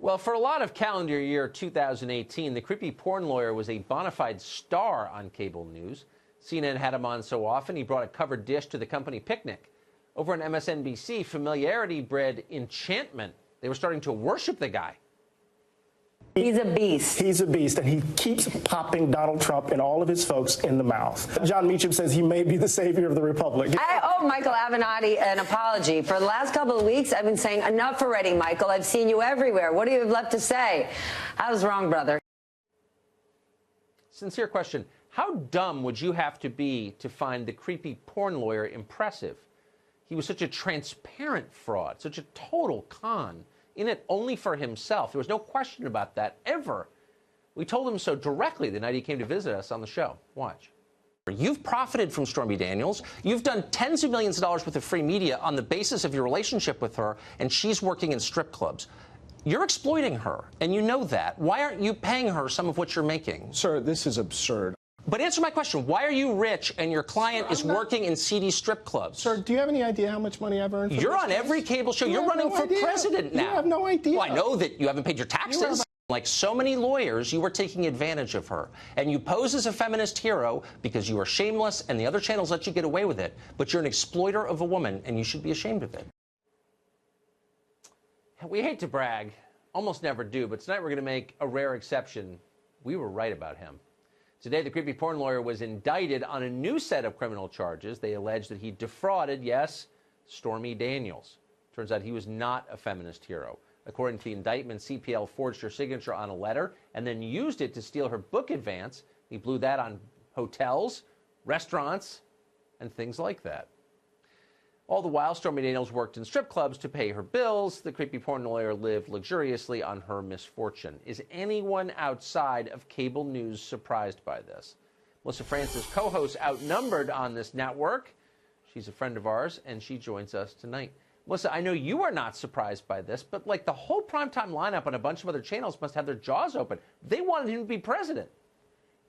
Well, for a lot of calendar year 2018, the creepy porn lawyer was a bona fide star on cable news. CNN had him on so often, he brought a covered dish to the company picnic. Over on MSNBC, familiarity bred enchantment. They were starting to worship the guy. He's a beast. He's a beast, and he keeps popping Donald Trump and all of his folks in the mouth. John Meacham says he may be the savior of the republic. I owe Michael Avenatti an apology. For the last couple of weeks, I've been saying, enough already, Michael. I've seen you everywhere. What do you have left to say? I was wrong, brother. Sincere question. How dumb would you have to be to find the creepy porn lawyer impressive? He was such a transparent fraud, such a total con. In it only for himself. There was no question about that, ever. We told him so directly the night he came to visit us on the show. Watch. You've profited from Stormy Daniels. You've done tens of millions of dollars worth of free media on the basis of your relationship with her, and she's working in strip clubs. You're exploiting her, and you know that. Why aren't you paying her some of what you're making? Sir, this is absurd. But answer my question. Why are you rich and your client is working in seedy strip clubs? Sir, do you have any idea how much money I've earned? You're on every cable show. You're running for president now. You have no idea. Well, I know that you haven't paid your taxes. Like so many lawyers, you were taking advantage of her. And you pose as a feminist hero because you are shameless and the other channels let you get away with it. But you're an exploiter of a woman, and you should be ashamed of it. We hate to brag. Almost never do. But tonight we're going to make a rare exception. We were right about him. Today, the creepy porn lawyer was indicted on a new set of criminal charges. They allege that he defrauded, yes, Stormy Daniels. Turns out he was not a feminist hero. According to the indictment, CPL forged her signature on a letter and then used it to steal her book advance. He blew that on hotels, restaurants, and things like that. All the while, Stormy Daniels worked in strip clubs to pay her bills. The creepy porn lawyer lived luxuriously on her misfortune. Is anyone outside of cable news surprised by this? Melissa Francis co-hosts Outnumbered on this network. She's a friend of ours, and she joins us tonight. Melissa, I know you are not surprised by this, but like the whole primetime lineup on a bunch of other channels must have their jaws open. They wanted him to be president.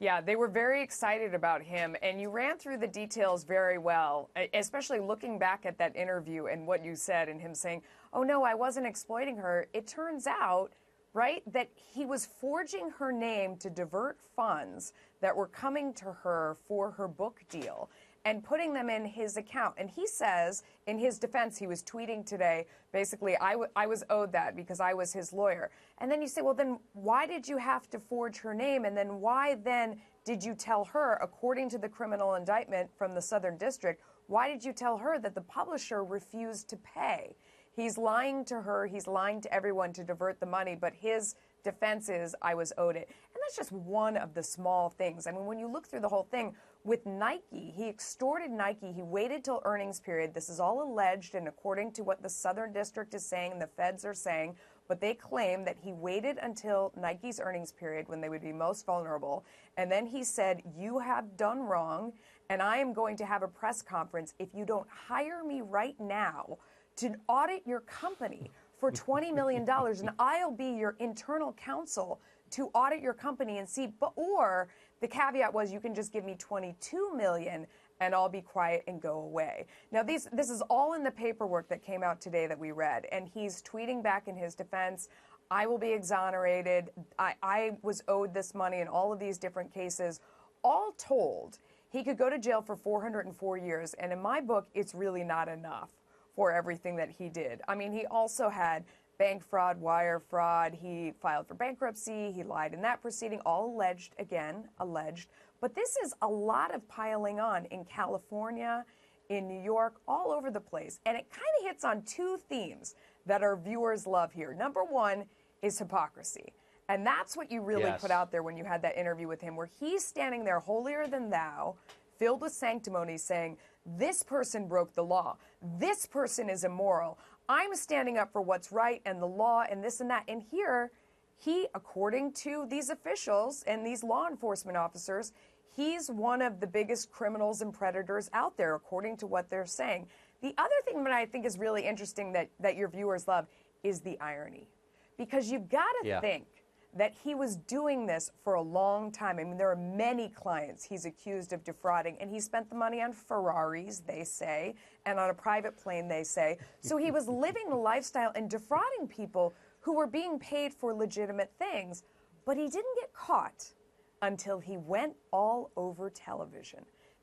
Yeah, they were very excited about him, and you ran through the details very well, especially looking back at that interview and what you said and him saying, oh, no, I wasn't exploiting her. It turns out, right, that he was forging her name to divert funds that were coming to her for her book deal and putting them in his account. And he says, in his defense, he was tweeting today, basically, I was owed that because I was his lawyer. And then you say, well, then why did you have to forge her name? And then why then did you tell her, according to the criminal indictment from the Southern District, why did you tell her that the publisher refused to pay? He's lying to her. He's lying to everyone to divert the money. But his defense is, I was owed it. And that's just one of the small things. I mean, when you look through the whole thing, with Nike, he extorted Nike. He waited till earnings period. This is all alleged, and according to what the Southern District is saying and the feds are saying, but they claim that he waited until Nike's earnings period when they would be most vulnerable. And then he said, you have done wrong, and I am going to have a press conference if you don't hire me right now to audit your company for $20 million, and I'll be your internal counsel to audit your company and see, or the caveat was you can just give me $22 million and I'll be quiet and go away. Now, this is all in the paperwork that came out today that we read, and he's tweeting back in his defense, I will be exonerated. I was owed this money in all of these different cases. All told, he could go to jail for 404 years, and in my book, it's really not enough for everything that he did. I mean, he also had bank fraud, wire fraud. He filed for bankruptcy. He lied in that proceeding, all alleged, again, alleged. But this is a lot of piling on in California, in New York, all over the place. And it kind of hits on two themes that our viewers love here. Number one is hypocrisy. And that's what you really put out there when you had that interview with him, where he's standing there holier than thou, filled with sanctimony, saying, this person broke the law. This person is immoral. I'm standing up for what's right and the law and this and that. And here, he, according to these officials and these law enforcement officers, he's one of the biggest criminals and predators out there, according to what they're saying. The other thing that I think is really interesting that your viewers love is the irony. Because you've got to think that he was doing this for a long time. I mean, there are many clients he's accused of defrauding, and he spent the money on Ferraris, they say, and on a private plane, they say. So he was living the lifestyle and defrauding people who were being paid for legitimate things. But he didn't get caught until he went all over television,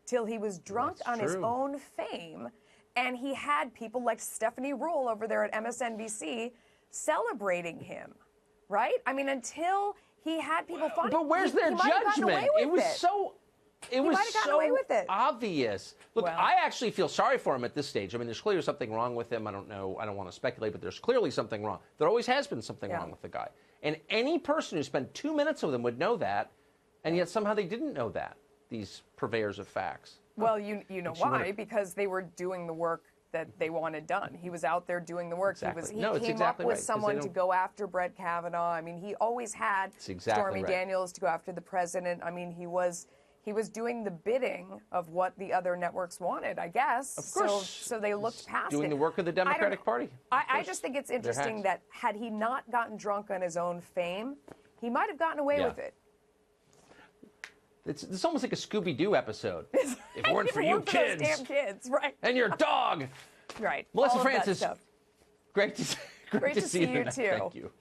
till he was drunk on his own fame, and he had people like Stephanie Ruhle over there at MSNBC celebrating him, right? I mean, until he had people finding. But where's their judgment? It was so obvious. Look, I actually feel sorry for him at this stage. I mean, there's clearly something wrong with him. I don't know. I don't want to speculate, but there's clearly something wrong. There always has been something wrong with the guy. And any person who spent 2 minutes with him would know that, and yet somehow they didn't know that, these purveyors of facts. Well, you know why? Because they were doing the work that they wanted done. He was out there doing the work. Exactly. He came up with someone to go after Brett Kavanaugh. I mean, he always had Stormy Daniels to go after the president. I mean, he was doing the bidding of what the other networks wanted, I guess. Of course. So they looked past it. Doing the work of the Democratic Party. I just think it's interesting that had he not gotten drunk on his own fame, he might have gotten away with it. It's almost like a Scooby-Doo episode. If it weren't for you kids. Those damn kids, right. And your dog. Right. Melissa All Francis, of that stuff. great to see you too. Thank you.